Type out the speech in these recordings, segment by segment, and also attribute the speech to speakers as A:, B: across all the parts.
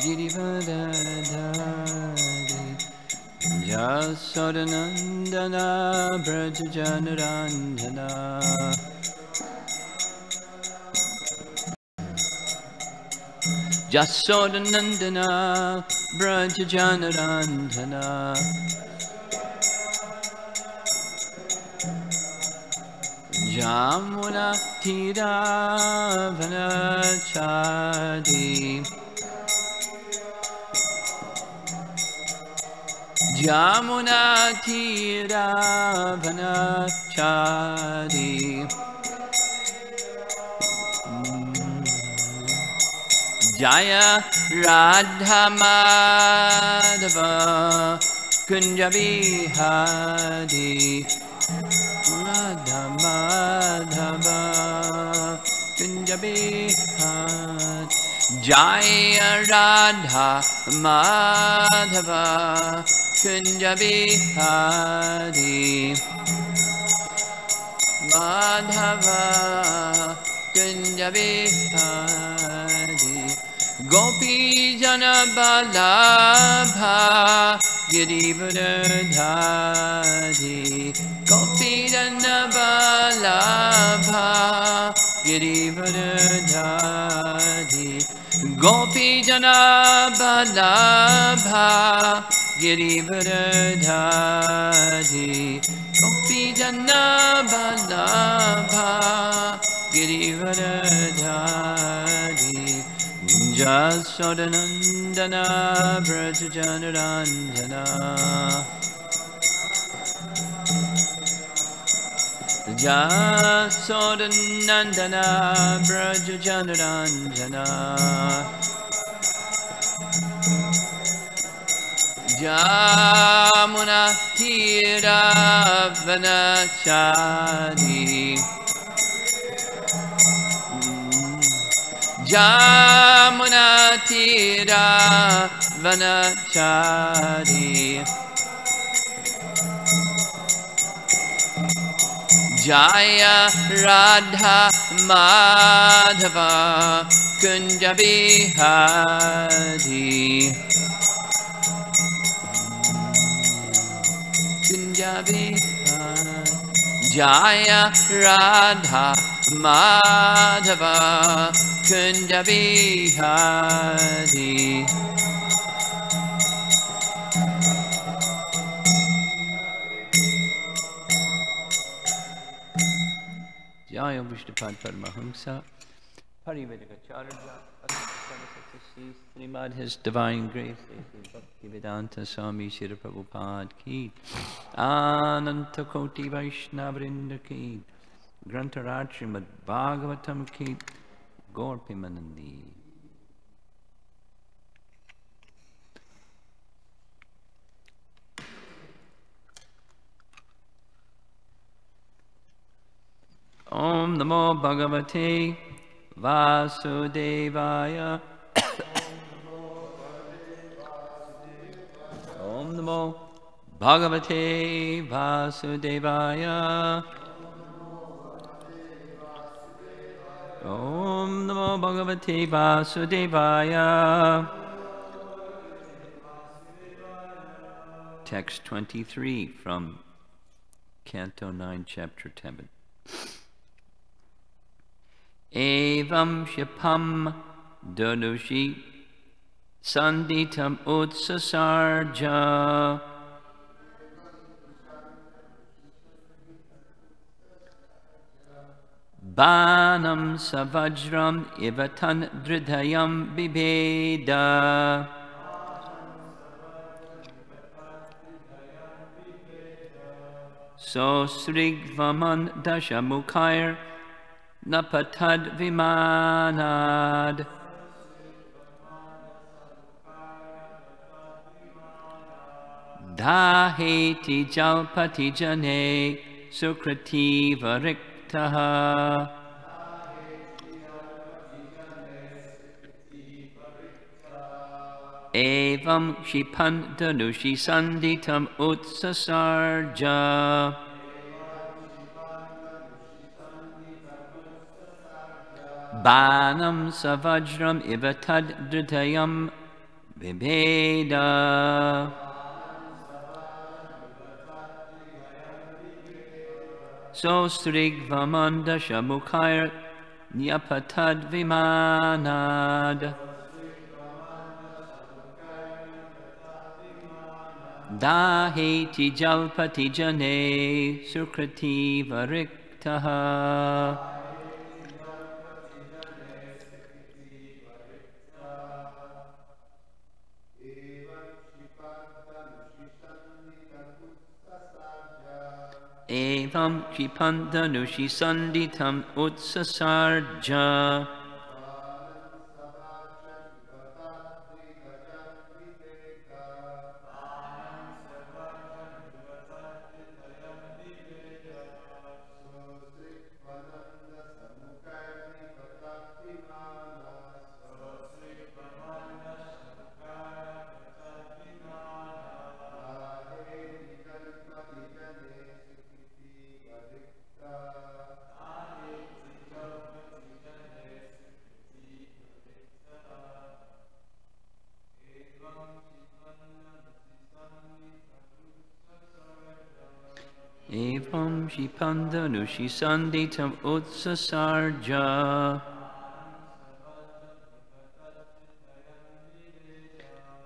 A: Girivardhari Jasodanandana Brajajanarandhana Jasodanandana Brajajanarandhana Jamuna Tiravanachadi Jamuna Tiravanachadi Jaya Radha Madhava Kunja Bihari Radha Madhava Kunja Bihari Jaya Radha Madhava Kunja Bihari Madhava Kunja Bihari Gopi Jana Balabha Girivardhari Gopi Jana Balabha Girivardhari Gopi Jana Balabha Girivardhari Gopi Jana Balabha Girivardhari Jasodanandana Brajajanarandhana Jasodanandana Brajajanarandhana Jamuna Tiravanachadi Jamuna Tiravanachadi Jaya Radha Madhava Kunja Bihari Kunja Bihari Jaya Radha Madhava Kunja Bihari Jaya Vishnupad Paramahamsa Parivedikacharya Srimad His Divine Grace Bhaktivedanta Swami Srila Prabhupada Ki Ananta Koti Vaishnavrinda Ki Grantaraj Srimad Bhagavatam Ki Gaur Pimanandi. Om Namo Bhagavate Vasudevaya. Om Namo Bhagavate Vasudevaya. Om Namo Bhagavate Vasudevaya. Text 23 from Canto 9, Chapter 10. Evam Shapam Danushi Sanditam Utsasarja Banam Savajram Ivatan Dridhayam Bibeda So Srigvaman Dashamukhair Napatad Vimanad Daheti Jalpati Jane Sukrati Variktaha Evam Shipan Danushi Sanditam Utsasarja Banam Savajram Ivatad Dritayam vibheda. Sostrigvamanda shabukhair nyapatad vimanad. Daheti jalpati jane sukrati variktaha. Evam kipandhanushi sanditam utsasarja. Evam shipandhanushi sanditam utsasarja.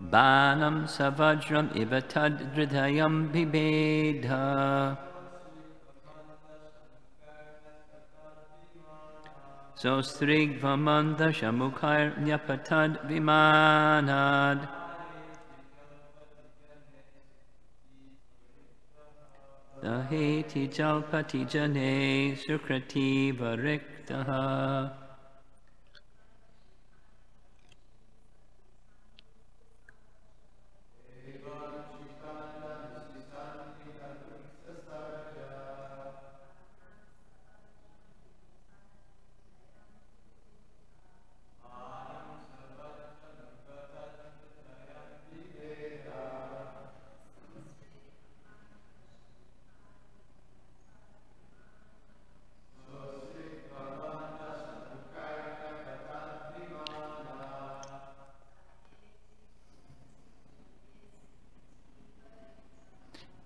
A: Banam savajram ivatad hridayam bibedha. Sostrigvamanda shamukhair nyapatad vimanad. Daheti jalpati jane sukrati variktaha.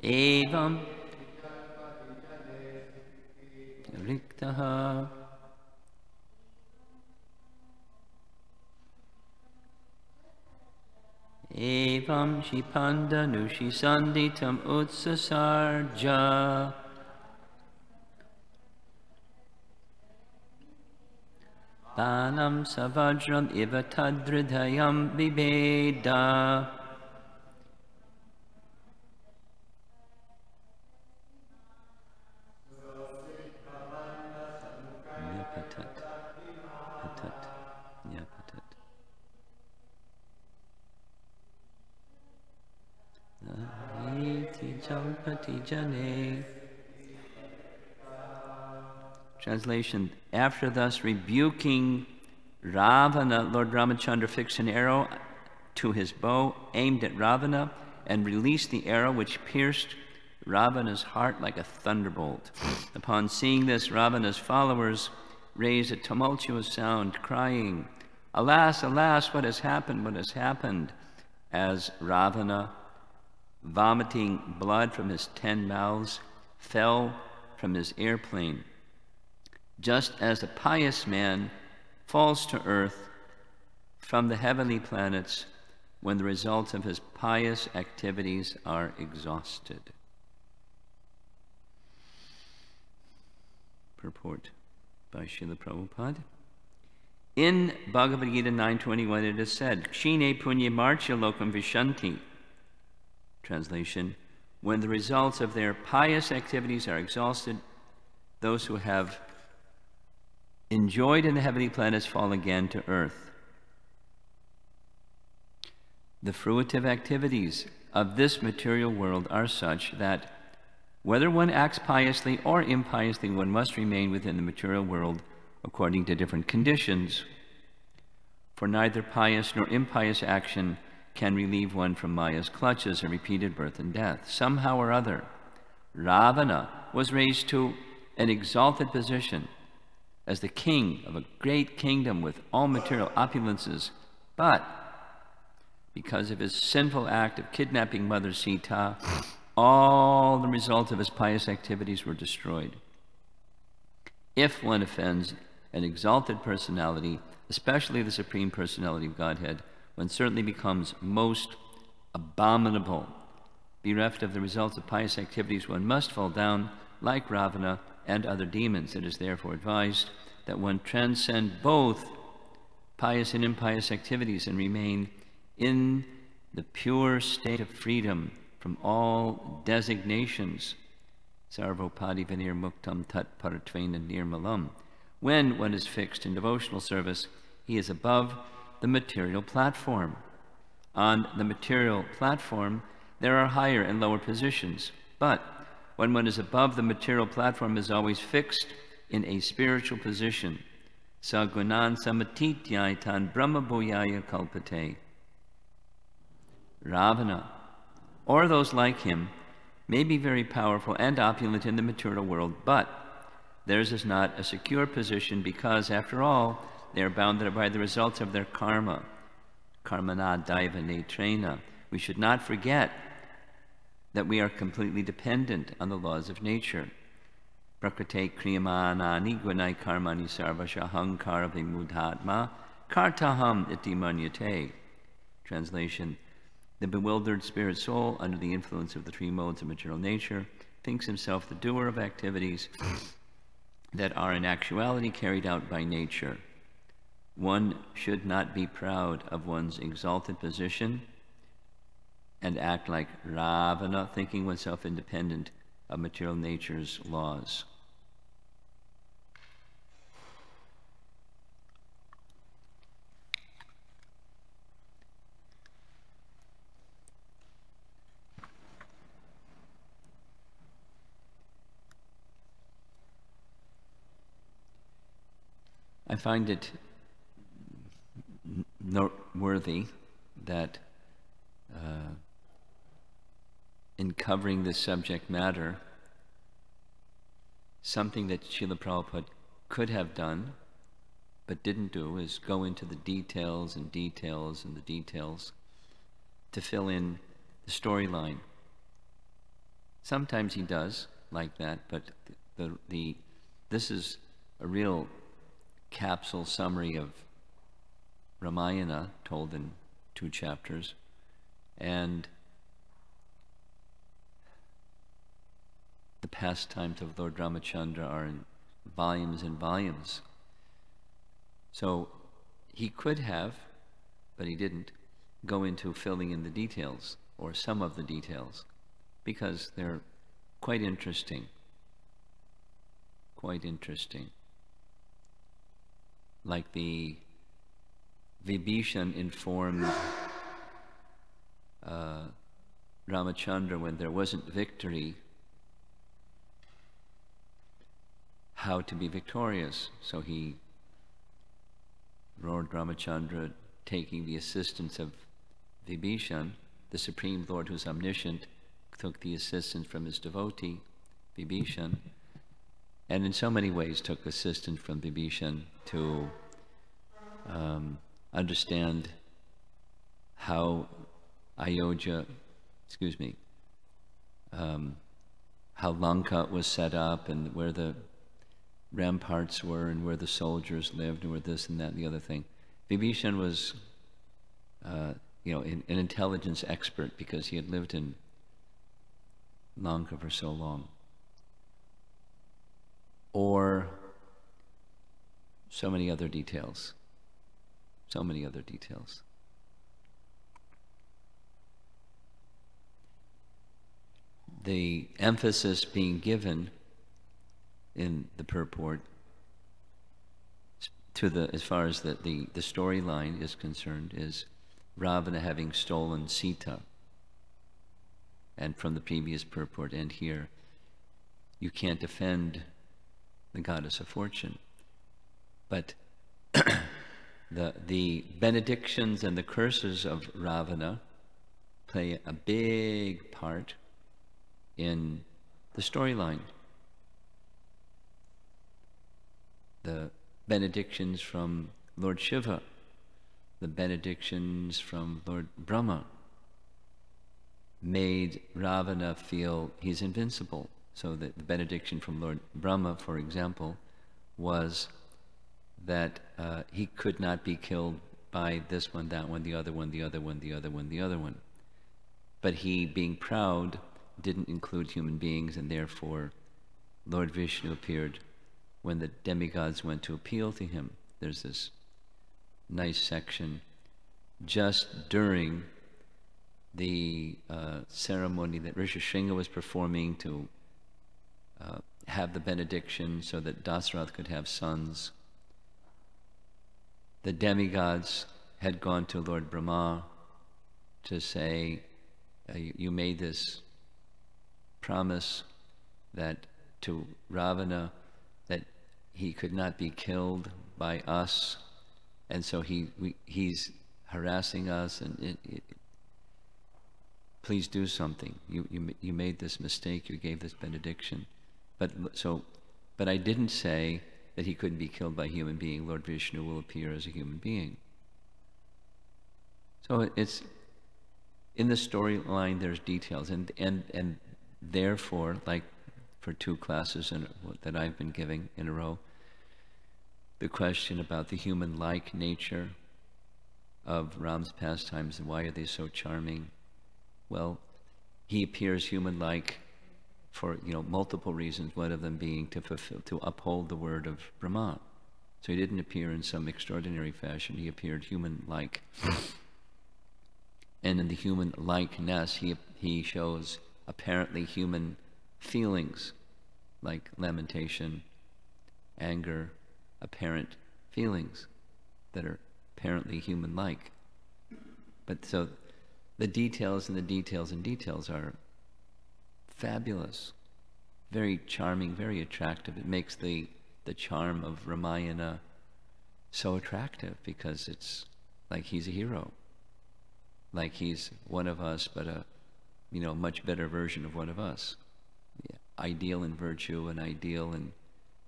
A: Evam riktaha. Evam shipandhanushi sanditam utsasarja. Banam savajram ivatad hridayam bibeda. Translation. After thus rebuking Ravana, Lord Ramachandra fixed an arrow to his bow, aimed at Ravana, and released the arrow, which pierced Ravana's heart like a thunderbolt. Upon seeing this, Ravana's followers raised a tumultuous sound, crying, "Alas, alas, what has happened, what has happened?" As Ravana, vomiting blood from his 10 mouths, fell from his airplane, just as a pious man falls to earth from the heavenly planets when the results of his pious activities are exhausted. Purport by Srila Prabhupada. In Bhagavad Gita 9.21 it is said, Kshine punya marcha lokam vishanti. Translation, when the results of their pious activities are exhausted, those who have enjoyed in the heavenly planets fall again to earth. The fruitive activities of this material world are such that whether one acts piously or impiously, one must remain within the material world according to different conditions. For neither pious nor impious action can relieve one from Maya's clutches and repeated birth and death. Somehow or other, Ravana was raised to an exalted position as the king of a great kingdom with all material opulences, but because of his sinful act of kidnapping Mother Sita, all the results of his pious activities were destroyed. If one offends an exalted personality, especially the Supreme Personality of Godhead, one certainly becomes most abominable. Bereft of the results of pious activities, one must fall down like Ravana and other demons. It is therefore advised that one transcend both pious and impious activities and remain in the pure state of freedom from all designations. Sarvopadi vinir muktam tat paratvena nirmalam. When one is fixed in devotional service, he is above the material platform. On the material platform, there are higher and lower positions, but when one is above the material platform, is always fixed in a spiritual position. Sagunan samatityai tan brahma bhuyaya kalpate. Ravana, or those like him, may be very powerful and opulent in the material world, but theirs is not a secure position because, after all, they are bound by the results of their karma. Karmana daiva netrena. We should not forget that we are completely dependent on the laws of nature. Prakrite kriyamanani gunai karmani sarvasha hankara vimudhatma kartaham iti manyate. Translation: the bewildered spirit soul, under the influence of the three modes of material nature, thinks himself the doer of activities that are in actuality carried out by nature. One should not be proud of one's exalted position and act like Ravana, thinking oneself independent of material nature's laws. I find it noteworthy that in covering this subject matter, something that Srila Prabhupada could have done but didn't do is go into the details and details and the details to fill in the storyline. Sometimes he does like that, but this is a real capsule summary of Ramayana told in 2 chapters, and the pastimes of Lord Ramachandra are in volumes and volumes. So he could have, but he didn't, go into filling in the details, or some of the details, because they're quite interesting. Quite interesting. Like the Vibhishan informed Ramachandra when there wasn't victory, how to be victorious. So Lord Ramachandra, taking the assistance of Vibhishan, the Supreme Lord who's omniscient, took the assistance from his devotee, Vibhishan, and in so many ways took assistance from Vibhishan to understand how how Lanka was set up and where the ramparts were and where the soldiers lived and where this and that and the other thing. Vibhishan was, an intelligence expert because he had lived in Lanka for so long. Or so many other details. So many other details. The emphasis being given in the purport as far as the storyline is concerned, is Ravana having stolen Sita. And from the previous purport and here, you can't defend the goddess of fortune. But the benedictions and the curses of Ravana play a big part in the storyline. The benedictions from Lord Shiva the benedictions from Lord Brahma made Ravana feel he's invincible. So the benediction from Lord Brahma, for example, was that he could not be killed by this one, that one, the other one, the other one, the other one, the other one. But he, being proud, didn't include human beings, and therefore Lord Vishnu appeared when the demigods went to appeal to him. There's this nice section just during the ceremony that Rishishringa was performing to have the benediction so that Dasarath could have sons. The demigods had gone to Lord Brahma to say, you made this promise that to Ravana that he could not be killed by us, and so he's harassing us, and please do something. You made this mistake. You gave this benediction, but I didn't say that he couldn't be killed by a human being. Lord Vishnu will appear as a human being. So it's in the storyline. There's details, and therefore, like for 2 classes that I've been giving in a row, the question about the human-like nature of Ram's pastimes and why are they so charming? Well, he appears human-like for multiple reasons. One of them being to uphold the word of Brahma. So he didn't appear in some extraordinary fashion. He appeared human-like, and in the human-likeness, he shows apparently human feelings like lamentation, anger, apparent feelings that are apparently human-like. But so the details and the details and details are fabulous, very charming, very attractive. It makes the charm of Ramayana so attractive because it's like he's a hero, like he's one of us, but a much better version of one of us. Yeah. Ideal in virtue and ideal in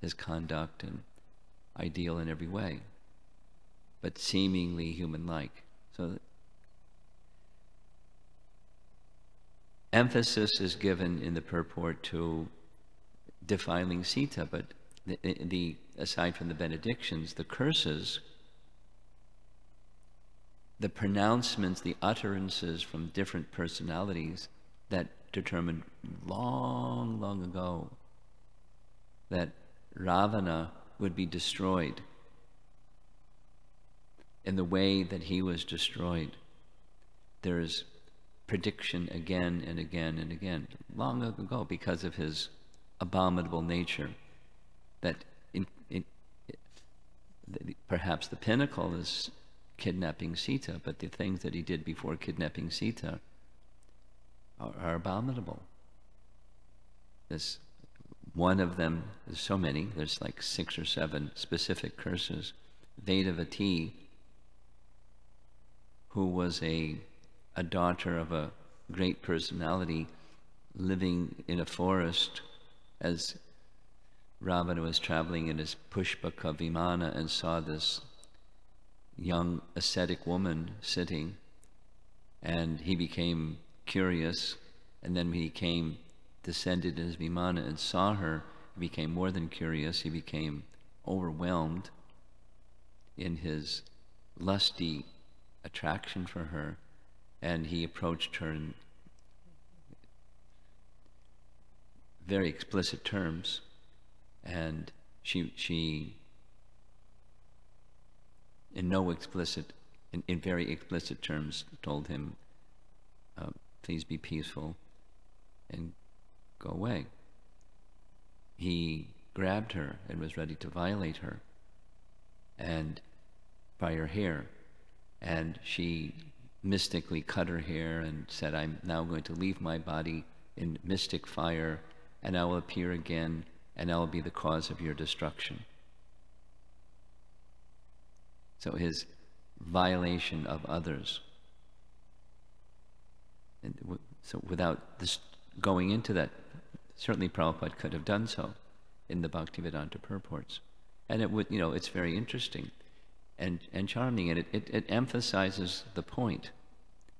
A: his conduct and ideal in every way, but seemingly human-like. So emphasis is given in the purport to defiling Sita, but aside from the benedictions, the curses, the pronouncements, the utterances from different personalities that determined long, long ago that Ravana would be destroyed in the way that he was destroyed. There's prediction again and again and again, long ago, because of his abominable nature, that perhaps the pinnacle is kidnapping Sita, but the things that he did before kidnapping Sita are abominable. This one of them, there's so many, there's like 6 or 7 specific curses. Vedavati, who was a daughter of a great personality living in a forest as Ravana was traveling in his Pushpaka Vimana and saw this young ascetic woman sitting, and he became curious, and then when he descended in his Vimana and saw her, he became more than curious. He became overwhelmed in his lusty attraction for her, and he approached her in very explicit terms, and she in very explicit terms told him, please be peaceful and go away. He grabbed her and was ready to violate her and by her hair, and she mystically cut her hair and said, I'm now going to leave my body in mystic fire, and I will appear again, and I will be the cause of your destruction. So his violation of others. And so without this going into that, certainly Prabhupada could have done so in the Bhaktivedanta purports. And it would, it's very interesting. and charming, and it emphasizes the point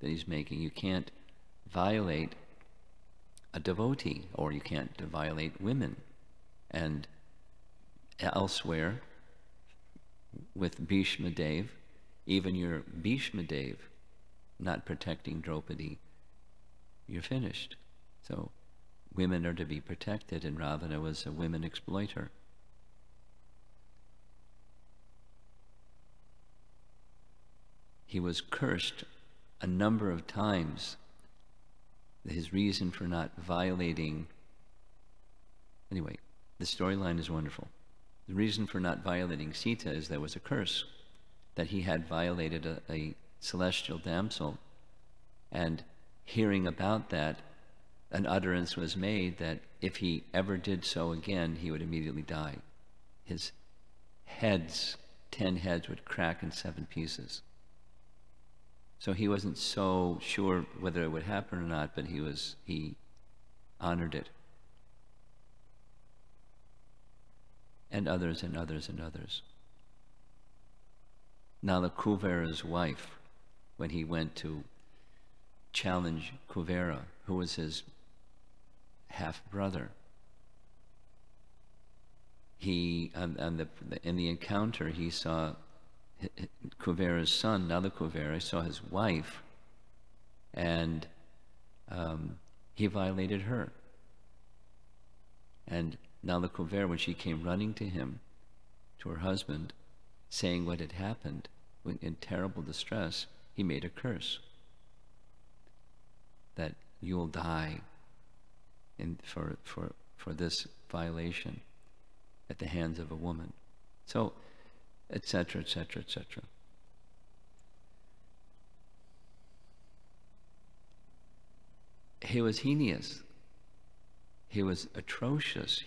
A: that he's making. You can't violate a devotee, or you can't violate women. And elsewhere, with Bhishma Dev, even your Bhishma Dev not protecting Draupadi, you're finished. So women are to be protected, and Ravana was a women exploiter. He was cursed a number of times. His reason for not violating... Anyway, the storyline is wonderful. The reason for not violating Sita is there was a curse, that he had violated a celestial damsel, and hearing about that, an utterance was made that if he ever did so again, he would immediately die. His 10 heads would crack in 7 pieces. So he wasn't so sure whether it would happen or not, but he honored it. And others and others and others. Nala Kuvera's wife, when he went to challenge Kuvera, who was his half-brother, in the encounter, he saw Kuvera's son, Nala Kuvera, saw his wife, and he violated her. And Nala Kuvera, when she came running to him, to her husband, saying what had happened, in terrible distress, he made a curse that you will die for this violation at the hands of a woman. So, etc., etc., etc. He was heinous. He was atrocious.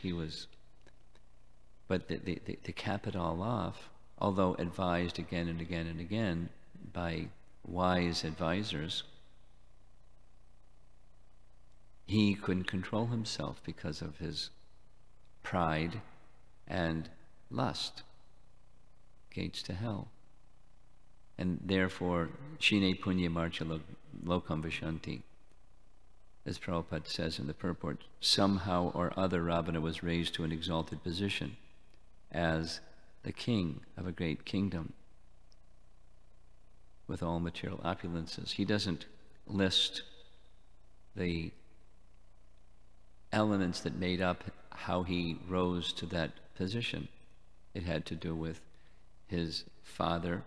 A: But to cap it all off, although advised again and again and again by wise advisors, he couldn't control himself because of his pride and lust, gates to hell. And therefore, Shine Punya Marcha Lokam Vishanti, as Prabhupada says in the purport, somehow or other Ravana was raised to an exalted position as the king of a great kingdom with all material opulences. He doesn't list the elements that made up how he rose to that position. It had to do with his father,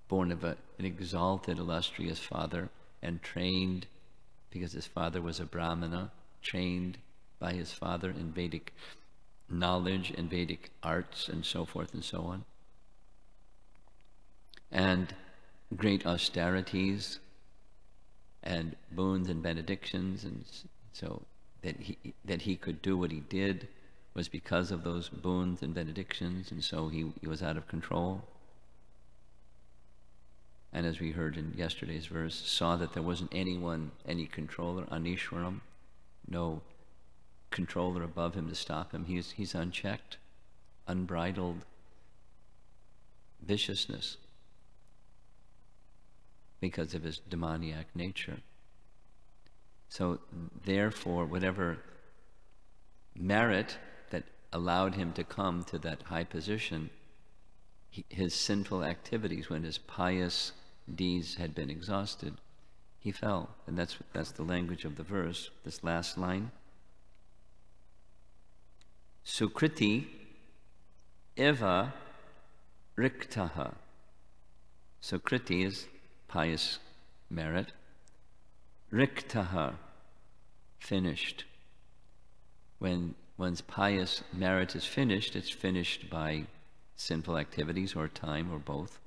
A: born of an exalted, illustrious father, and trained, because his father was a Brahmana, trained by his father in Vedic knowledge and Vedic arts and so forth and so on. And great austerities and boons and benedictions, and so that he could do what he did was because of those boons and benedictions, and so he was out of control. And as we heard in yesterday's verse, saw that there wasn't any controller, Anishwaram, no controller above him to stop him. He's unchecked, unbridled viciousness because of his demoniac nature. So therefore, whatever merit that allowed him to come to that high position, his sinful activities, when his pious deeds had been exhausted, he fell. And that's the language of the verse, this last line. Sukriti eva riktaha. Sukriti is pious merit. Riktaha, finished. When one's pious merit is finished, it's finished by sinful activities or time or both.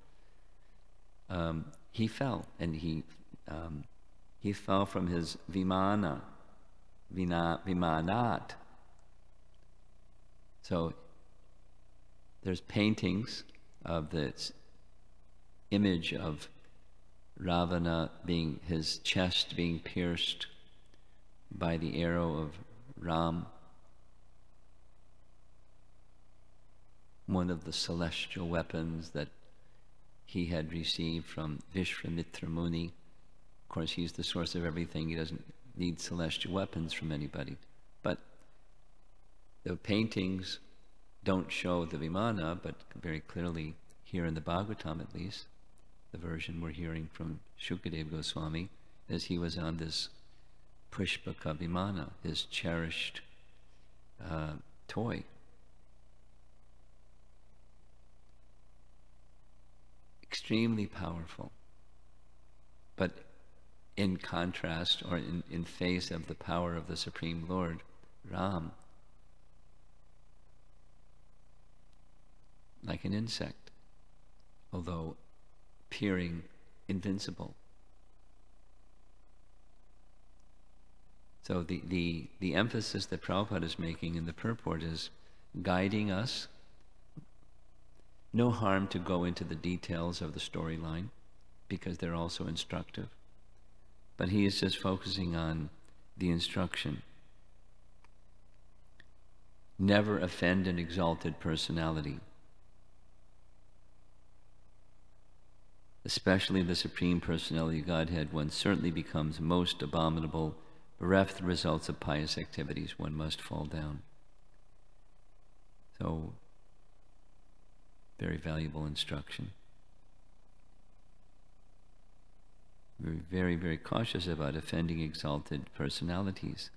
A: He fell, and he fell from his vimanat. So there's paintings of this image of Ravana being, his chest being pierced by the arrow of Ram. one of the celestial weapons that he had received from Vishwamitra Muni. Of course, he's the source of everything. He doesn't need celestial weapons from anybody. But the paintings don't show the Vimana, but very clearly here in the Bhagavatam at least, the version we're hearing from Shukadeva Goswami, is he was on this Pushpaka Vimana, his cherished toy. Extremely powerful. But in contrast, or in face of the power of the Supreme Lord, Ram, like an insect, although appearing invincible. So the emphasis that Prabhupada is making in the purport is guiding us. No harm to go into the details of the storyline, because they're also instructive. But he is just focusing on the instruction. Never offend an exalted personality, especially the Supreme Personality of Godhead. One certainly becomes most abominable. Bereft the results of pious activities, one must fall down. So, very valuable instruction. We're very, very cautious about offending exalted personalities.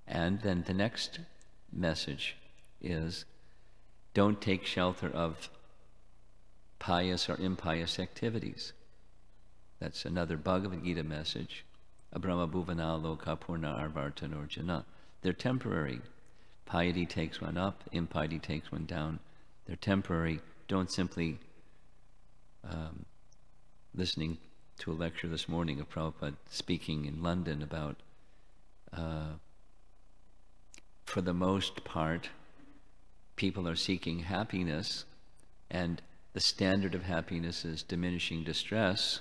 A: And then the next message is, don't take shelter of pious or impious activities. That's another Bhagavad Gita message. Abrahma bhuvana loka purna arvarta norjana. They're temporary. Piety takes one up, impiety takes one down. They're temporary. Don't simply, listening to a lecture this morning of Prabhupada speaking in London about, for the most part, people are seeking happiness, and the standard of happiness is diminishing distress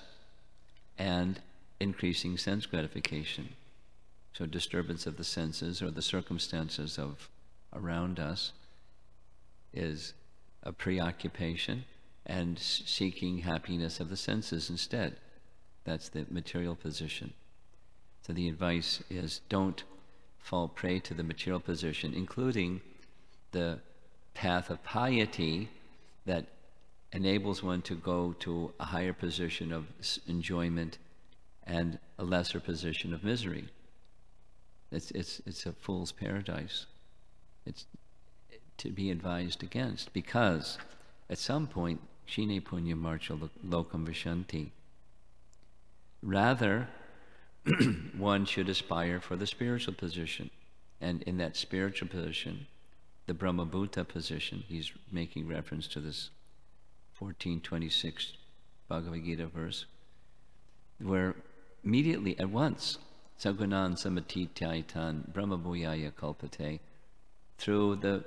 A: and increasing sense gratification. So disturbance of the senses or the circumstances of around us is a preoccupation, and seeking happiness of the senses instead. That's the material position. So the advice is, don't fall prey to the material position, including the path of piety that enables one to go to a higher position of enjoyment and a lesser position of misery. It's a fool's paradise. It's to be advised against, because at some point, Shine Punya Marcha Lokam Vishanti. Rather, one should aspire for the spiritual position. And in that spiritual position, the Brahmabhuta position, he's making reference to this 14:26 Bhagavad Gita verse, where immediately at once, Sagunan Samatitaitan Brahmabhuyaya Kalpate, through the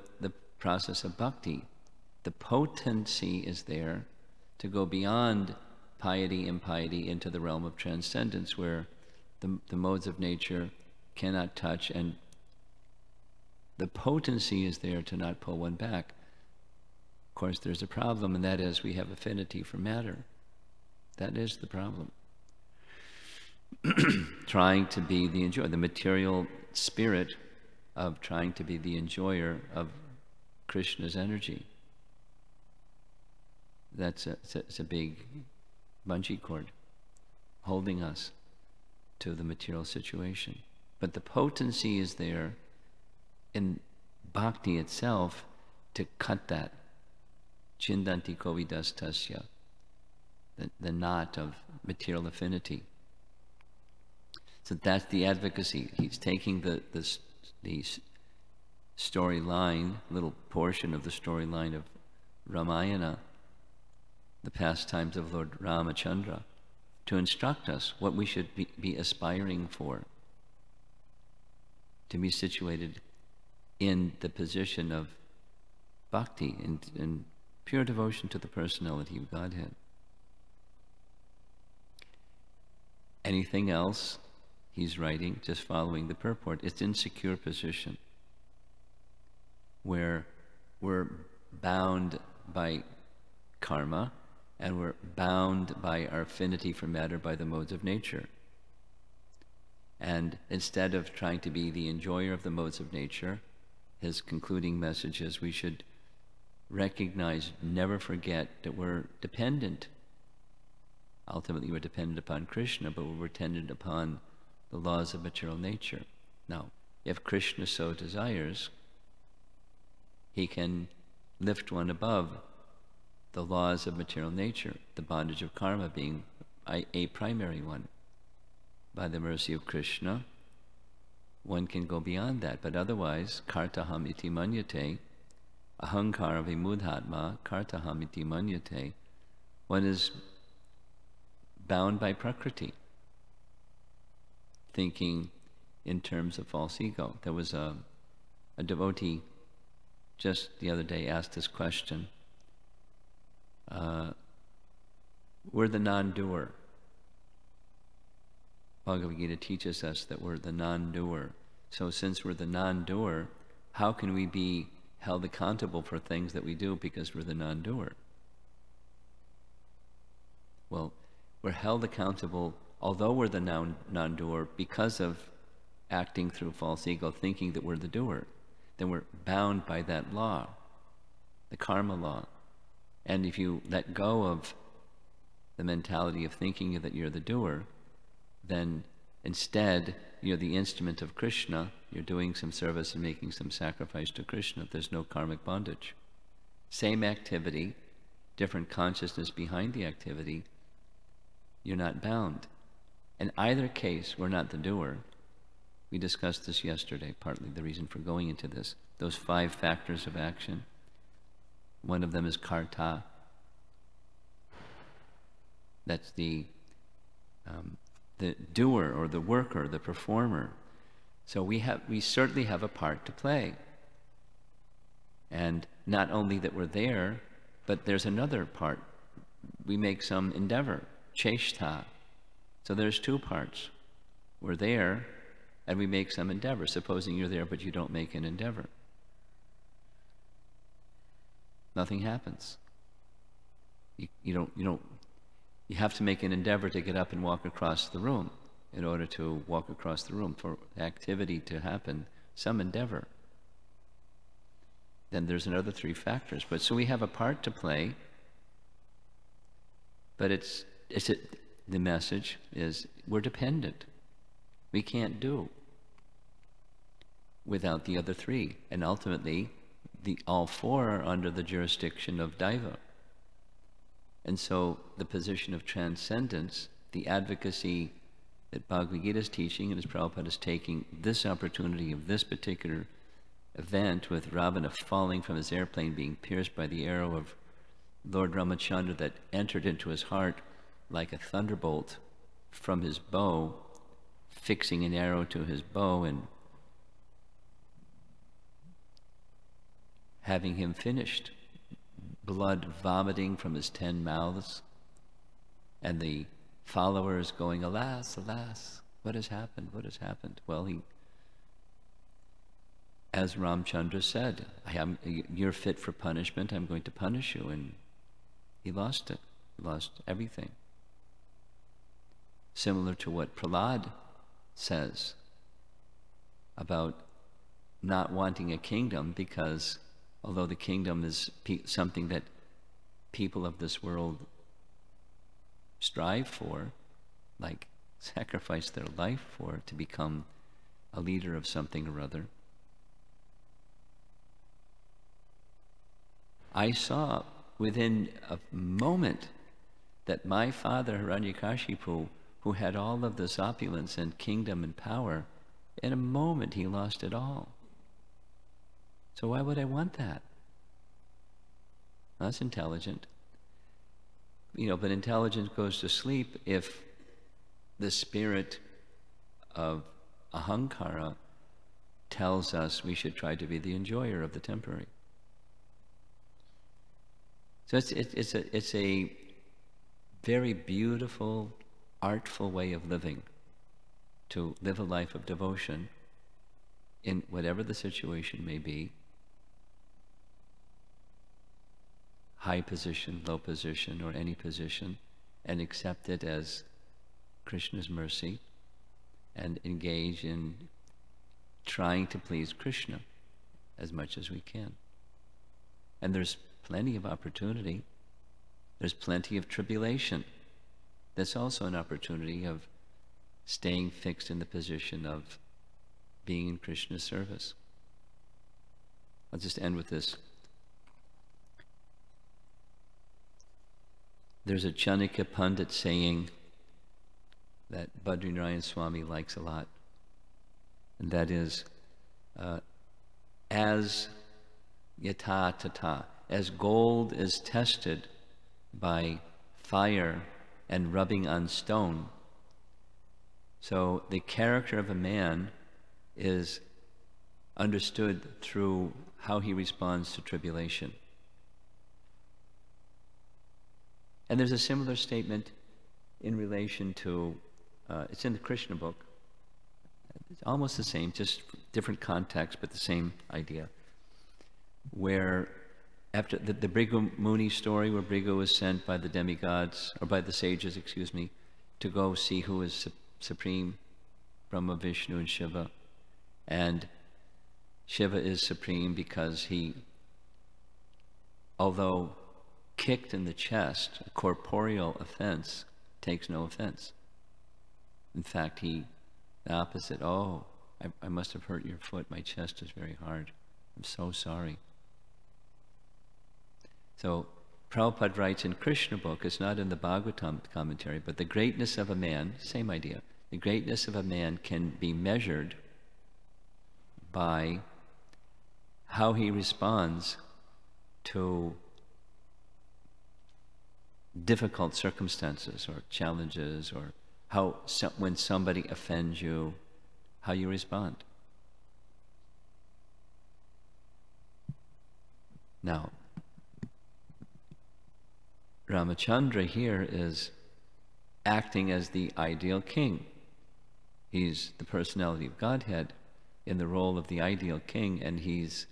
A: process of bhakti, the potency is there to go beyond piety, impiety, into the realm of transcendence, where the modes of nature cannot touch, and the potency is there to not pull one back. Of course, there's a problem, and that is we have affinity for matter. That is the problem. Trying to be the enjoyer, the material spirit of trying to be the enjoyer of Krishna's energy. It's a big bungee cord holding us to the material situation. But the potency is there in bhakti itself to cut that. Chindanti kovidastasya, the knot of material affinity. So that's the advocacy. He's taking the storyline, little portion of the storyline of Ramayana, the pastimes of Lord Ramachandra, to instruct us what we should be aspiring for, to be situated in the position of bhakti, in pure devotion to the personality of Godhead. Anything else, he's writing, just following the purport, it's insecure position, where we're bound by karma, and we're bound by our affinity for matter by the modes of nature. And instead of trying to be the enjoyer of the modes of nature, his concluding message is we should recognize, never forget that we're dependent. Ultimately, we're dependent upon Krishna, but we're dependent upon the laws of material nature. Now, if Krishna so desires, he can lift one above the laws of material nature, the bondage of karma being a primary one. By the mercy of Krishna, one can go beyond that, but otherwise, kartaham iti manyate, ahankara vimudhatma, kartaham iti manyate, one is bound by prakriti, thinking in terms of false ego. There was a devotee just the other day asked this question. We're the non-doer. Bhagavad Gita teaches us that we're the non-doer. So since we're the non-doer, how can we be held accountable for things that we do because we're the non-doer? Well, we're held accountable, although we're the non-doer, because of acting through false ego, thinking that we're the doer. Then we're bound by that law, the karma law. And if you let go of the mentality of thinking that you're the doer, then instead you're the instrument of Krishna, you're doing some service and making some sacrifice to Krishna. There's no karmic bondage. Same activity, different consciousness behind the activity, you're not bound. In either case, we're not the doer. We discussed this yesterday, partly the reason for going into this. Those 5 factors of action. One of them is karta. That's the doer or the worker, the performer. So we certainly have a part to play. And not only that we're there, but there's another part. We make some endeavor, cheshta. So there's 2 parts. We're there, and we make some endeavor. Supposing you're there, but you don't make an endeavor, nothing happens. You have to make an endeavor to get up and walk across the room. In order to walk across the room, for activity to happen, some endeavor. Then there's another 3 factors. But so we have a part to play, but the message is we're dependent. We can't do without the other 3. And ultimately, all 4 are under the jurisdiction of Daiva. And so the position of transcendence, the advocacy that Bhagavad Gita is teaching, and as Prabhupada is taking this opportunity of this particular event with Ravana falling from his airplane, being pierced by the arrow of Lord Ramachandra that entered into his heart like a thunderbolt from his bow, fixing an arrow to his bow and having him finished, blood vomiting from his 10 mouths, and the followers going, alas, alas, what has happened, what has happened? Well, as Ramchandra said, you're fit for punishment, I'm going to punish you, and he lost it, he lost everything. Similar to what Prahlad says about not wanting a kingdom, because although the kingdom is something that people of this world strive for, like sacrifice their life for, to become a leader of something or other, I saw within a moment that my father, Hiranyakashipu, who had all of this opulence and kingdom and power, in a moment he lost it all. So why would I want that? That's intelligent. But intelligence goes to sleep if the spirit of ahankara tells us we should try to be the enjoyer of the temporary. So it's a very beautiful, artful way of living, to live a life of devotion in whatever the situation may be. high position, low position, or any position, and accept it as Krishna's mercy and engage in trying to please Krishna as much as we can. And there's plenty of opportunity. There's plenty of tribulation. That's also an opportunity of staying fixed in the position of being in Krishna's service. I'll just end with this. There's a Chanakya Pandit saying that Badrinarayan Swami likes a lot, and that is, as yata tata, as gold is tested by fire and rubbing on stone, so the character of a man is understood through how he responds to tribulation. And there's a similar statement in relation to, it's in the Krishna book. It's almost the same, just different context, but the same idea. Where after the Bhrigu Muni story, where Bhrigu was sent by the demigods, or by the sages, excuse me, to go see who is supreme, Brahma, Vishnu, and Shiva. And Shiva is supreme because he, although kicked in the chest, a corporeal offense, takes no offense. In fact, the opposite, oh, I must have hurt your foot, my chest is very hard. I'm so sorry. So Prabhupada writes in Krishna book, it's not in the Bhagavatam commentary, but the greatness of a man, same idea, the greatness of a man can be measured by how he responds to difficult circumstances or challenges, or how when somebody offends you, how you respond. Now, Ramachandra here is acting as the ideal king. He's the personality of Godhead in the role of the ideal king, and he's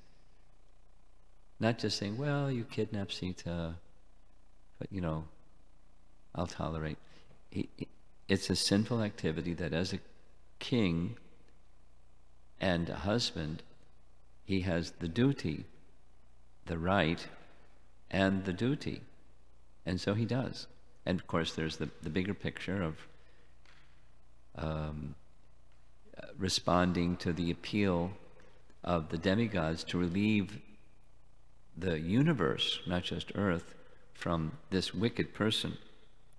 A: not just saying, well, you kidnapped Sita, but you know, I'll tolerate. It's a sinful activity that as a king and a husband, he has the duty, the right, and the duty. And so he does. And of course there's the bigger picture of responding to the appeal of the demigods to relieve the universe, not just Earth, from this wicked person,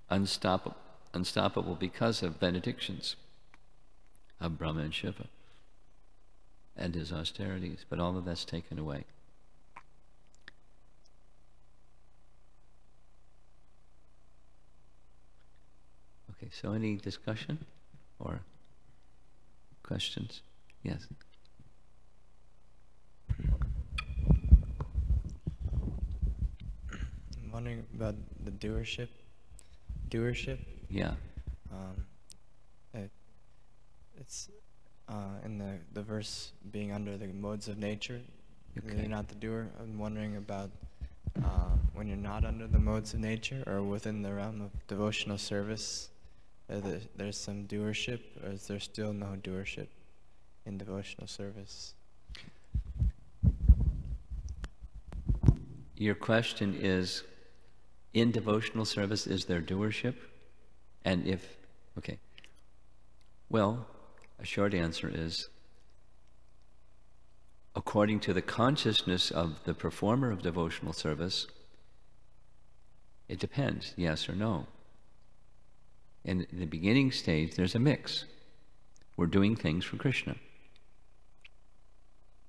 A: unstoppable because of benedictions of Brahma and Shiva and his austerities, but all of that's taken away. Okay, so any discussion or questions? Yes.
B: I'm wondering about the doership.
A: Yeah.
B: It's in the verse being under the modes of nature. Okay. You're not the doer. I'm wondering about when you're not under the modes of nature or within the realm of devotional service. There's some doership, or is there still no doership in devotional service?
A: Your question is, in devotional service, is there doership? And if, okay. Well, a short answer is, according to the consciousness of the performer of devotional service, it depends, yes or no. In the beginning stage, there's a mix. We're doing things for Krishna.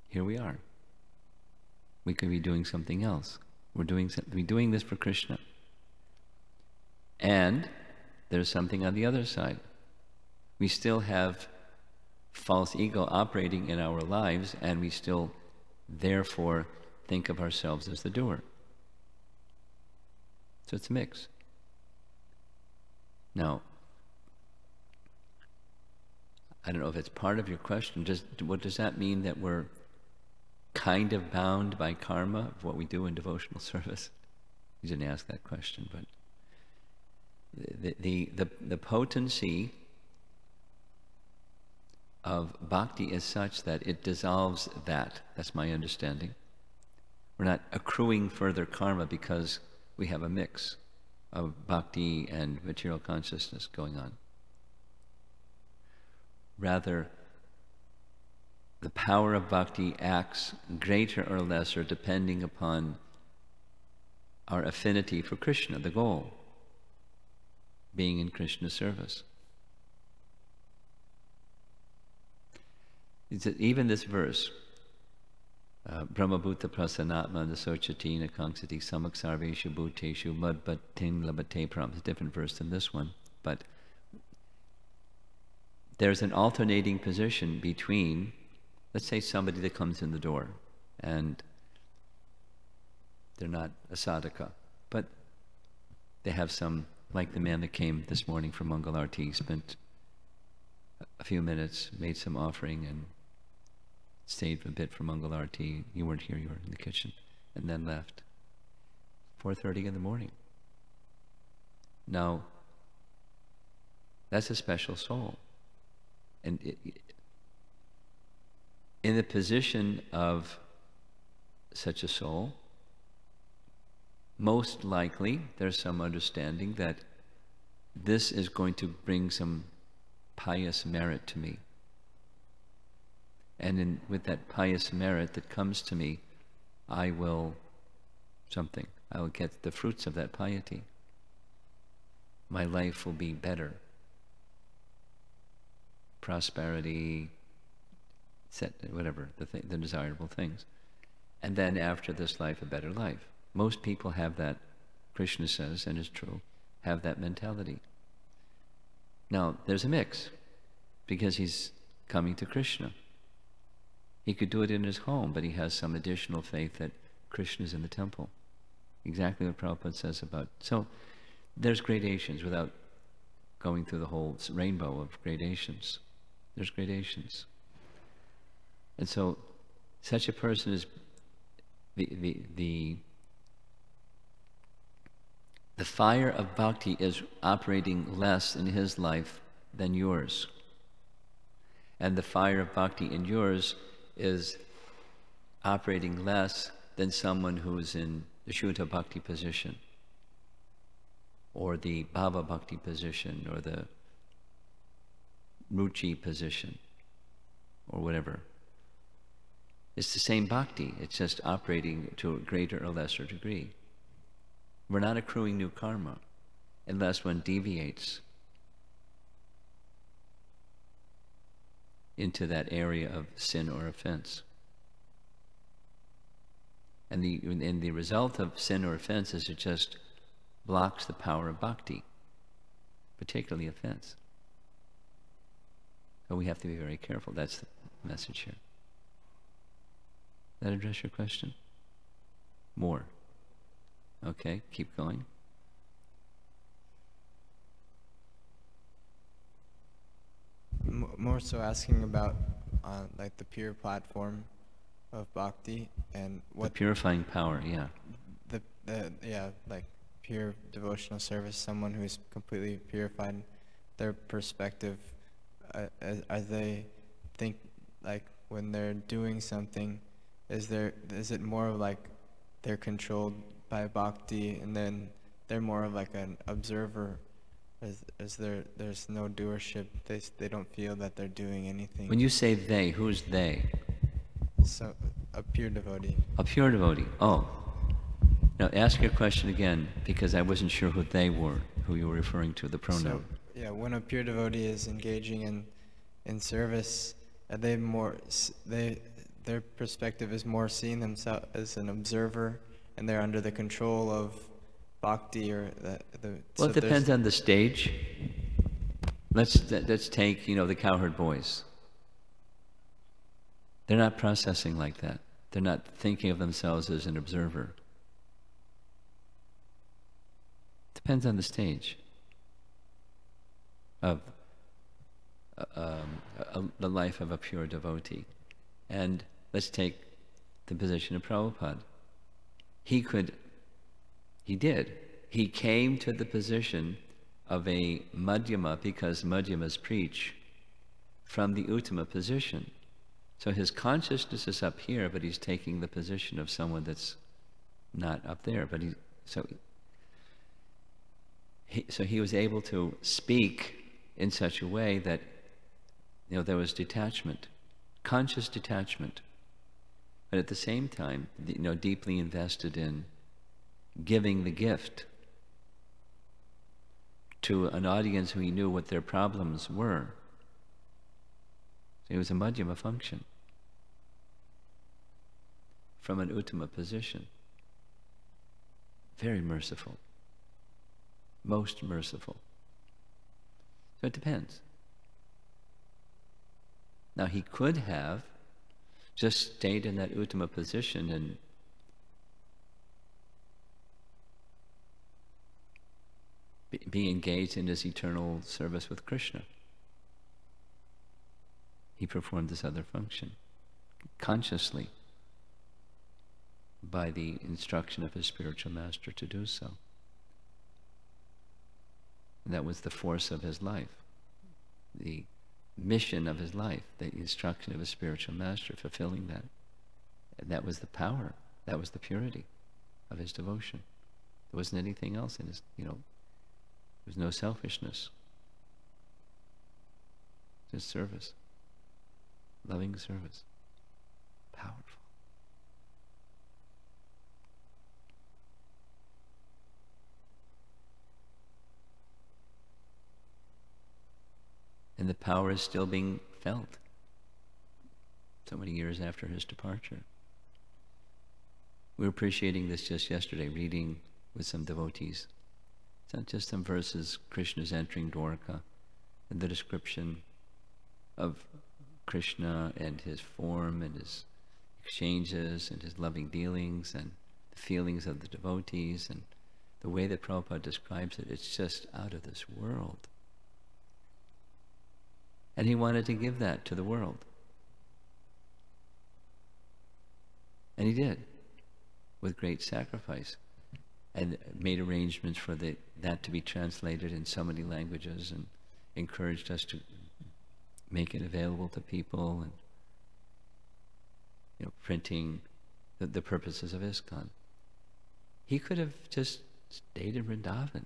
A: Here we are. We could be doing something else. We're doing this for Krishna. And there's something on the other side. We still have false ego operating in our lives, and we still, therefore, think of ourselves as the doer. So it's a mix. Now, I don't know if it's part of your question. What does that mean, that we're kind of bound by karma of what we do in devotional service? He didn't ask that question, but the potency of bhakti is such that it dissolves that. That's my understanding. We're not accruing further karma because we have a mix of bhakti and material consciousness going on. Rather, the power of bhakti acts greater or lesser depending upon our affinity for Krishna, the goal, being in Krishna's service. Even this verse, Brahmabhuta prasanatma nasochati nakangsati samaksarveshu bhuteshu madbhatin labate pram. It's a different verse than this one, but there's an alternating position between, let's say, somebody that comes in the door and they're not a sadhaka, but they have some, like the man that came this morning from Mangalarti, spent a few minutes, made some offering, and stayed a bit for Mangalarti. You weren't here, you were in the kitchen, and then left. 4:30 in the morning. Now, that's a special soul. And in the position of such a soul, most likely there's some understanding that this is going to bring some pious merit to me. And with that pious merit that comes to me, I will get the fruits of that piety. My life will be better. Prosperity, whatever, the desirable things. And then after this life, a better life. Most people have that, Krishna says, and is true, have that mentality. Now, there's a mix, because he's coming to Krishna. He could do it in his home, but he has some additional faith that Krishna is in the temple. Exactly what Prabhupada says about. So, there's gradations without going through the whole rainbow of gradations. There's gradations. And so, such a person is the fire of bhakti is operating less in his life than yours. And the fire of bhakti in yours is operating less than someone who's in the Shuddha bhakti position, or the bhava bhakti position, or the ruchi position, or whatever. It's the same bhakti, it's just operating to a greater or lesser degree. We're not accruing new karma unless one deviates into that area of sin or offense. And the result of sin or offense is it just blocks the power of bhakti, particularly offense. So we have to be very careful. That's the message here. That address your question? More. Okay, keep going.
B: More so asking about like the pure platform of bhakti and what
A: the purifying power, yeah.
B: Like pure devotional service, someone who's completely purified, their perspective, as they think, like when they're doing something, is it more of like they're controlled by bhakti and then they're more of like an observer? There's no doership. They don't feel that they're doing anything.
A: When you say they, who's they?
B: So, a pure devotee.
A: A pure devotee. Oh. Now ask your question again, because I wasn't sure who they were, who you were referring to, the pronoun.
B: So, yeah, when a pure devotee is engaging in service, their perspective is more seeing themselves as an observer, and they're under the control of bhakti or the.
A: Well, it depends on the stage. Let's take, the cowherd boys. They're not processing like that. They're not thinking of themselves as an observer. Depends on the stage of the life of a pure devotee. And let's take the position of Prabhupada. He could He did. He came to the position of a Madhyama because Madhyamas preach from the Uttama position. So his consciousness is up here, but he's taking the position of someone that's not up there. But he was able to speak in such a way that, you know, there was detachment, conscious detachment, but at the same time, you know, deeply invested in giving the gift to an audience who he knew what their problems were. So it was a Madhyama function from an Uttama position. Very merciful. Most merciful. So it depends. Now he could have just stayed in that Uttama position and be engaged in his eternal service with Krishna. He performed this other function consciously by the instruction of his spiritual master to do so. And that was the force of his life, the mission of his life, the instruction of his spiritual master, fulfilling that. And that was the power, that was the purity of his devotion. There wasn't anything else in his, you know, there was no selfishness. Just service, loving service, powerful. And the power is still being felt so many years after his departure. We were appreciating this just yesterday, reading with some devotees. It's not just some verses, Krishna's entering Dwarka, and the description of Krishna and his form and his exchanges and his loving dealings and the feelings of the devotees and the way that Prabhupada describes it, it's just out of this world. And he wanted to give that to the world. And he did, with great sacrifice, and made arrangements for that to be translated in so many languages and encouraged us to make it available to people and, you know, printing the purposes of ISKCON. He could have just stayed in Vrindavan.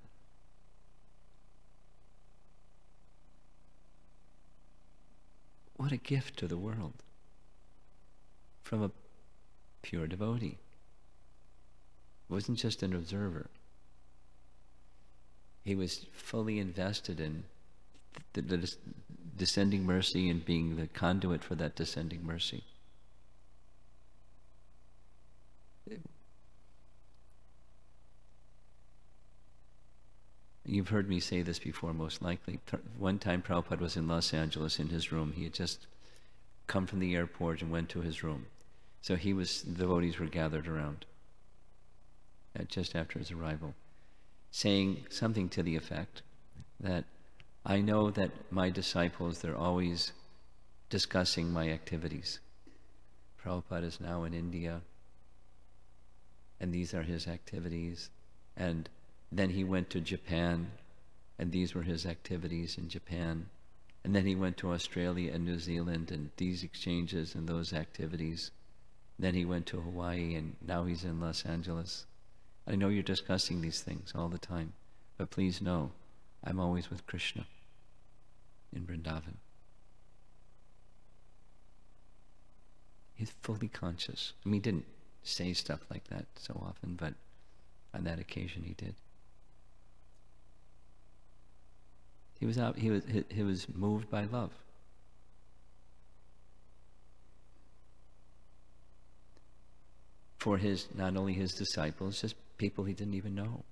A: What a gift to the world from a pure devotee. He wasn't just an observer. He was fully invested in the descending mercy and being the conduit for that descending mercy. You've heard me say this before, most likely. One time Prabhupada was in Los Angeles in his room. He had just come from the airport and went to his room. So the devotees were gathered around just after his arrival, saying something to the effect that, I know that my disciples, they're always discussing my activities. Prabhupada is now in India, and these are his activities. And then he went to Japan, and these were his activities in Japan. And then he went to Australia and New Zealand, and these exchanges and those activities. Then he went to Hawaii, and now he's in Los Angeles. I know you're discussing these things all the time, but please know, I'm always with Krishna in Vrindavan. He's fully conscious. I mean, he didn't say stuff like that so often, but on that occasion he did. He was moved by love. For not only his disciples, just people he didn't even know.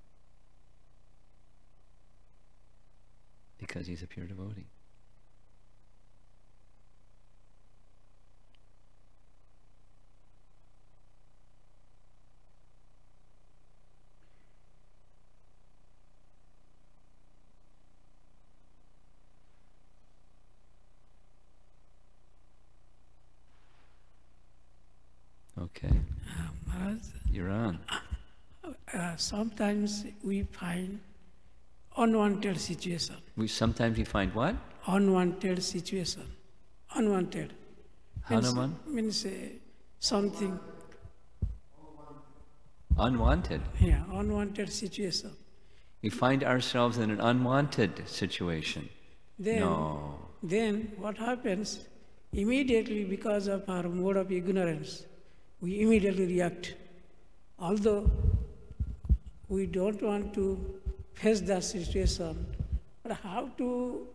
A: Because he's a pure devotee. Okay.
C: Maharaj,
A: You're on.
C: sometimes we find unwanted situation.
A: Sometimes we find what?
C: Unwanted situation. Unwanted.
A: Hanuman?
C: Means something.
A: Unwanted.
C: Yeah, unwanted situation.
A: We find ourselves in an unwanted situation.
C: Then,
A: No.
C: then what happens? Immediately, because of our mode of ignorance, we immediately react. Although we don't want to face that situation, but how to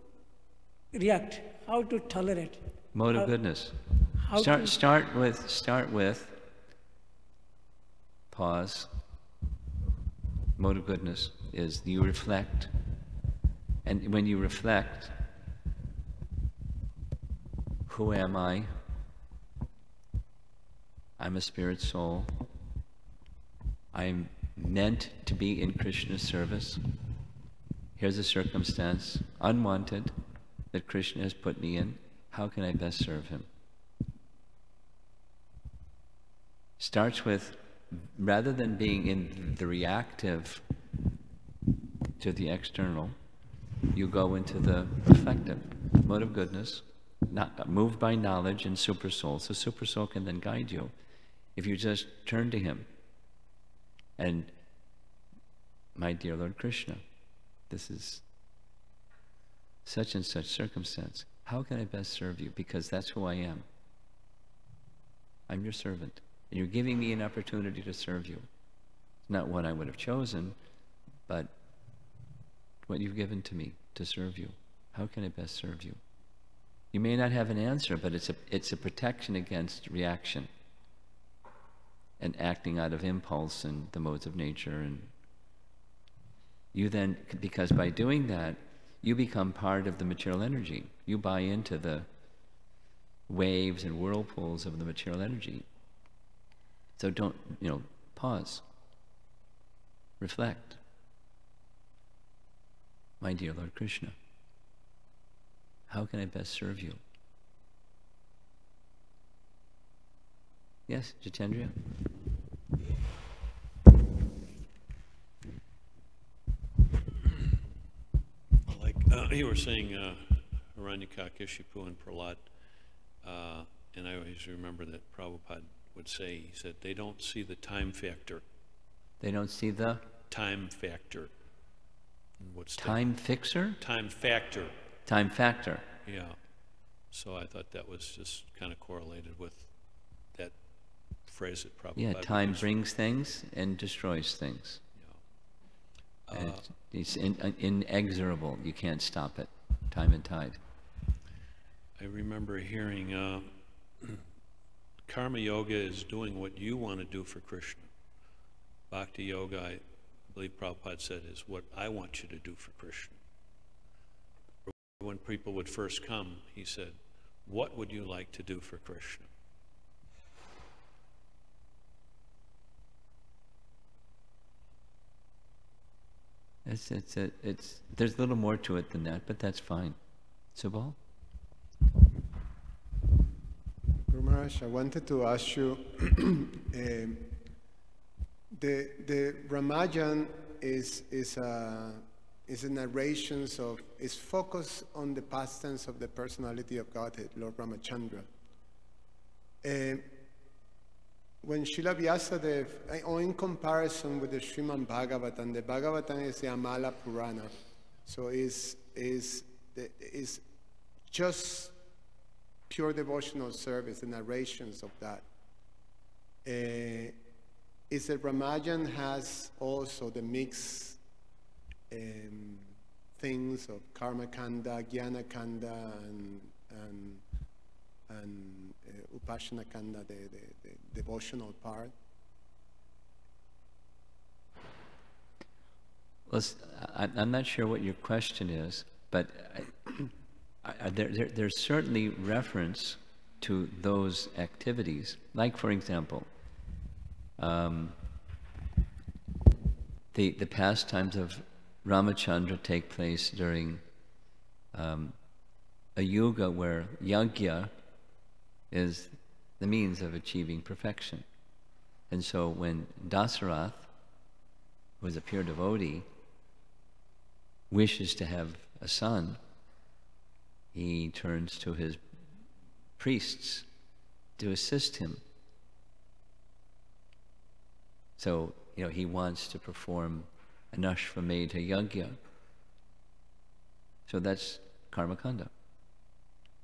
C: react, how to tolerate.
A: Mode of goodness. Start with pause. Mode of goodness is you reflect. And when you reflect, who am I? I'm a spirit soul. I'm meant to be in Krishna's service. Here's a circumstance, unwanted, that Krishna has put me in. How can I best serve him? Starts with, rather than being in the reactive to the external, you go into the reflective mode of goodness, not moved by knowledge and super soul. So super soul can then guide you if you just turn to him. And my dear Lord Krishna, this is such and such circumstance. How can I best serve you? Because that's who I am. I'm your servant. And you're giving me an opportunity to serve you. It's not one I would have chosen, but what you've given to me to serve you. How can I best serve you? You may not have an answer, but it's a protection against reaction and acting out of impulse and the modes of nature. And you then, because by doing that, you become part of the material energy. You buy into the waves and whirlpools of the material energy. So don't, pause. Reflect. My dear Lord Krishna, how can I best serve you? Yes, Jitendra?
D: Like you were saying, Hiranyakashipu and Prahlad, and I always remember that Prabhupada would say, he said, they don't see the time factor.
A: They don't see the?
D: Time factor. What's
A: time fixer?
D: Time factor.
A: Time factor.
D: Yeah. So I thought that was just kind of correlated with that phrase that Prabhupada.
A: Yeah, time brings things and destroys things.
D: Yeah.
A: And it's inexorable. You can't stop it. Time and tide.
D: I remember hearing Karma Yoga is doing what you want to do for Krishna. Bhakti Yoga, I believe Prabhupada said, is what I want you to do for Krishna. When people would first come, he said, what would you like to do for Krishna?
A: There's a little more to it than that, but that's fine. Subal?
E: Guru Maharaj, I wanted to ask you, the Ramayan is a narrations of, is focused on the past tense of the personality of Godhead, Lord Ramachandra. When Srila Vyasadeva, or in comparison with the Srimad Bhagavatam, the Bhagavatam is the Amala Purana, so is just pure devotional service, the narrations of that. Is that Ramayan has also the mixed things of Karma Kanda, Jnana Kanda, and Upasana Kanda, the devotional part?
A: Well, I'm not sure what your question is, but there's certainly reference to those activities. Like, for example, the pastimes of Ramachandra take place during a yuga where yajna is the means of achieving perfection. And so when Dasarath who is a pure devotee, wishes to have a son, he turns to his priests to assist him. So, he wants to perform an Ashvamedha Yajna. So that's karmakanda,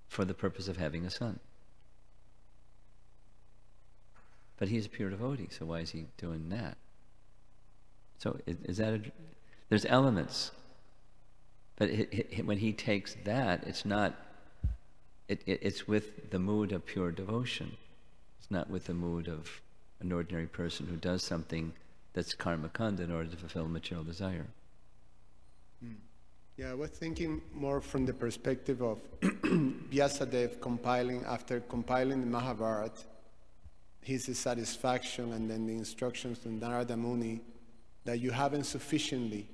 A: for the purpose of having a son. But he's a pure devotee, so why is he doing that? So is that there's elements, but when he takes that, it's not. It's with the mood of pure devotion. It's not with the mood of an ordinary person who does something that's karmakanda in order to fulfill material desire.
E: Yeah, I was thinking more from the perspective of Vyasadeva after compiling the Mahabharata, his satisfaction and then the instructions from Narada Muni that you haven't sufficiently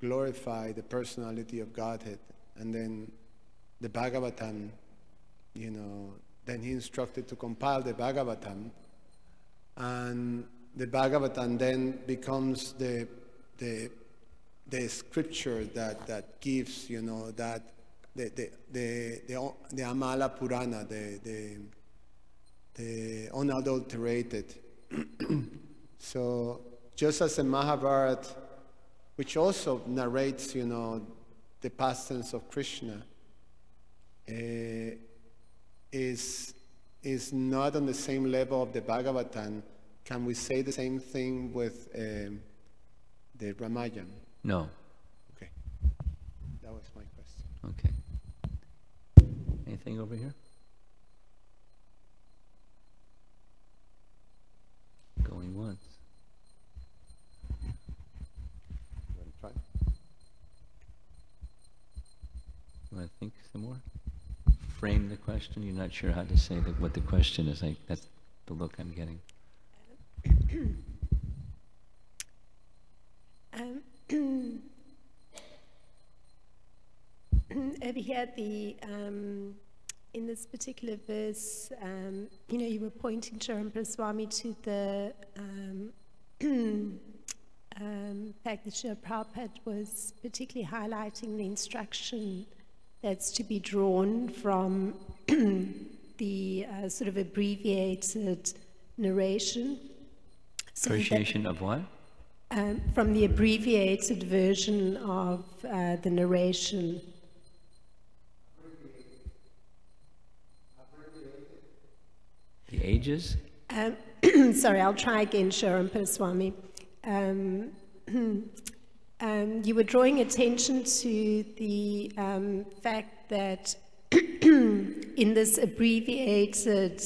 E: glorified the personality of Godhead. And then the Bhagavatam, then he instructed to compile the Bhagavatam, and the Bhagavatam then becomes the scripture that gives, that the Amala Purana, the unadulterated. So just as the Mahabharata, which also narrates, the past tense of Krishna, is not on the same level of the Bhagavatam. Can we say the same thing with the Ramayana?
A: No.
E: Okay. That was my question.
A: Okay. Anything over here? Going once.
E: You want to try?
A: You want to think some more? Frame the question. You're not sure how to say what the question is. That's the look I'm getting.
F: Over here, in this particular verse, you were pointing, Srimad Swami, to the fact that Srila Prabhupada was particularly highlighting the instruction that's to be drawn from the sort of abbreviated narration. So
A: Appreciation of what?
F: From the abbreviated version of the narration.
A: The ages?
F: Sorry, I'll try again, Srimad Swami. You were drawing attention to the fact that in this abbreviated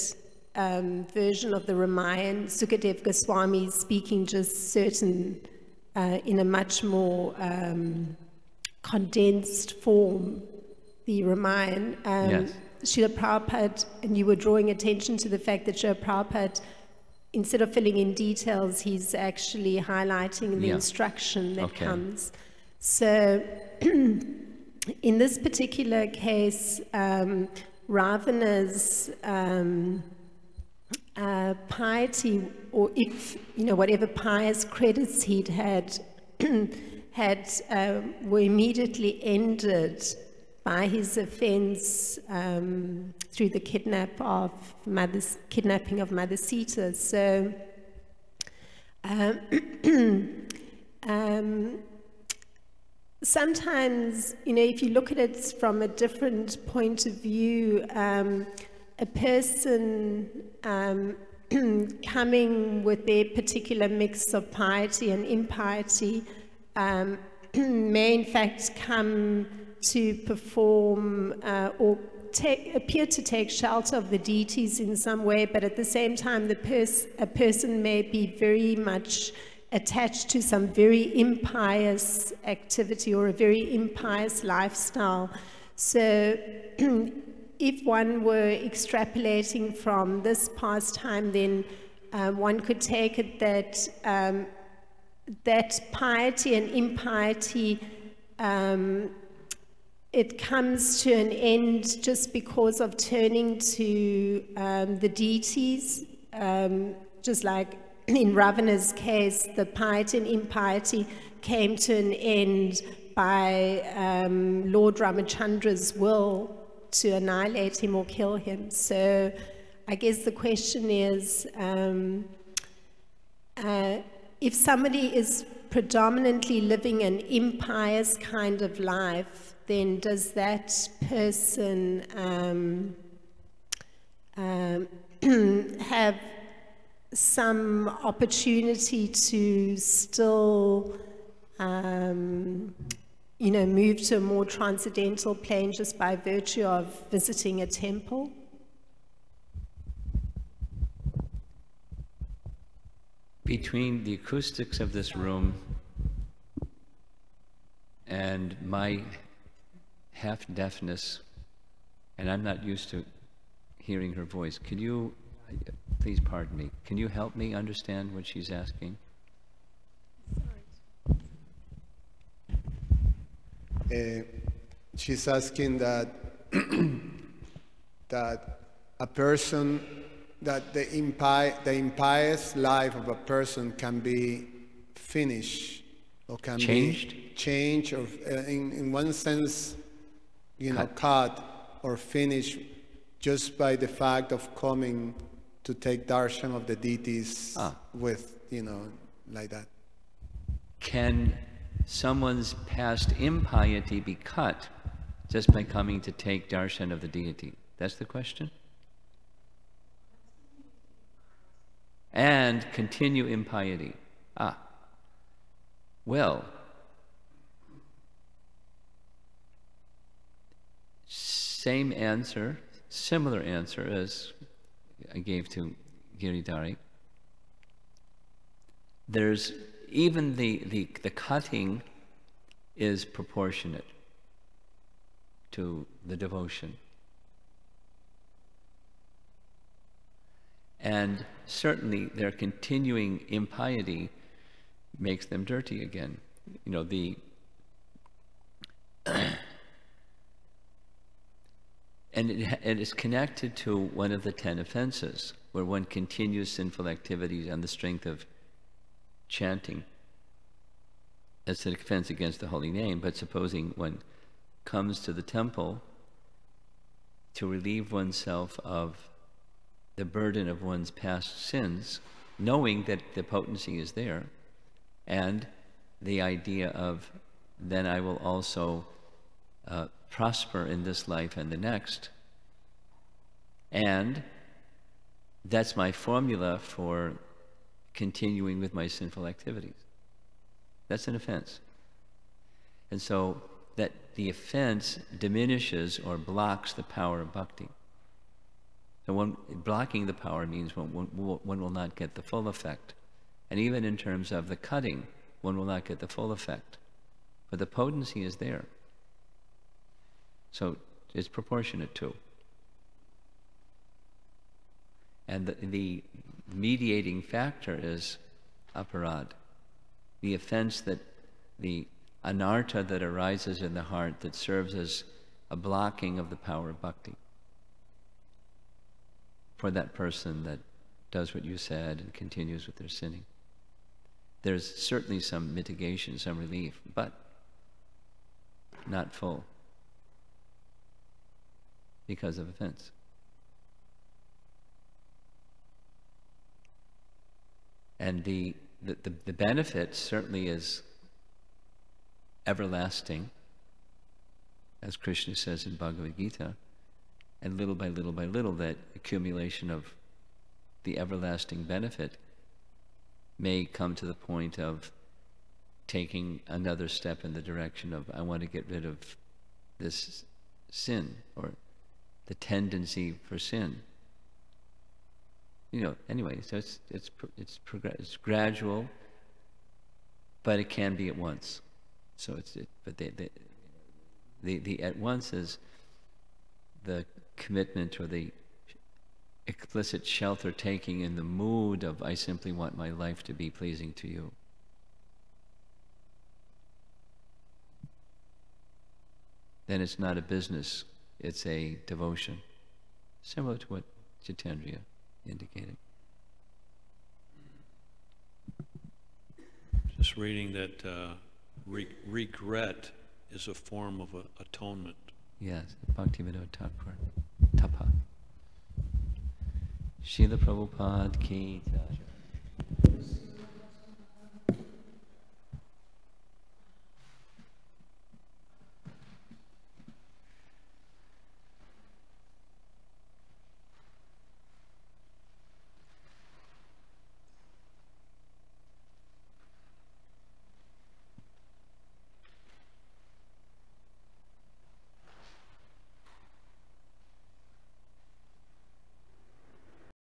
F: version of the Ramayana, Sukadeva Goswami is speaking just certain, in a much more condensed form, the Ramayana.
A: Yes.
F: Srila Prabhupada, and you were drawing attention to the fact that Srila Prabhupada, instead of filling in details, he's actually highlighting the instruction that comes. So in this particular case, Ravana's piety, or if, whatever pious credits he'd had, were immediately ended by his offense through the kidnapping of Mother Sita. So sometimes, if you look at it from a different point of view, a person coming with their particular mix of piety and impiety may in fact come to perform or appear to take shelter of the deities in some way, but at the same time a person may be very much attached to some very impious activity or a very impious lifestyle. So if one were extrapolating from this pastime, then one could take it that that piety and impiety, it comes to an end just because of turning to the deities, just like in Ravana's case, the piety and impiety came to an end by Lord Ramachandra's will to annihilate him or kill him. So I guess the question is, if somebody is predominantly living an impious kind of life, then does that person have some opportunity to still, move to a more transcendental plane just by virtue of visiting a temple?
A: Between the acoustics of this room and my half-deafness, and I'm not used to hearing her voice, could you, please pardon me, can you help me understand what she's asking?
E: She's asking that that a person, that the impious life of a person can be finished or can
A: changed?
E: Be changed, or in one sense, cut or finished just by the fact of coming to take darshan of the deities with, like that.
A: Can someone's past impiety be cut just by coming to take darshan of the deity? That's the question? And continue impiety. Well, same answer, similar answer as I gave to Giridhari. There's even the cutting is proportionate to the devotion. And certainly their continuing impiety makes them dirty again. And it is connected to one of the 10 offenses, where one continues sinful activities on the strength of chanting. That's an offense against the holy name, but supposing one comes to the temple to relieve oneself of the burden of one's past sins, knowing that the potency is there, and the idea of, then I will also prosper in this life and the next. And that's my formula for continuing with my sinful activities. That's an offense. And so that the offense diminishes or blocks the power of bhakti. So blocking the power means one will not get the full effect. And even in terms of the cutting, one will not get the full effect. But the potency is there. So it's proportionate too. And the mediating factor is aparad, the offense, that the anartha that arises in the heart that serves as a blocking of the power of bhakti for that person that does what you said and continues with their sinning. There's certainly some mitigation, some relief, but not full because of offense. And the benefit certainly is everlasting, as Krishna says in Bhagavad Gita, and little by little that accumulation of the everlasting benefit may come to the point of taking another step in the direction of, I want to get rid of this sin, or the tendency for sin. Anyway, so it's gradual, but it can be at once. So but the at once is the commitment or the explicit shelter taking in the mood of, I simply want my life to be pleasing to you. Then it's not a business, it's a devotion. Similar to what Jitendriya indicated.
D: was reading that regret is a form of atonement.
A: Yes, Bhaktivedanta Thakur, Tapa. Srila Prabhupada ki jai.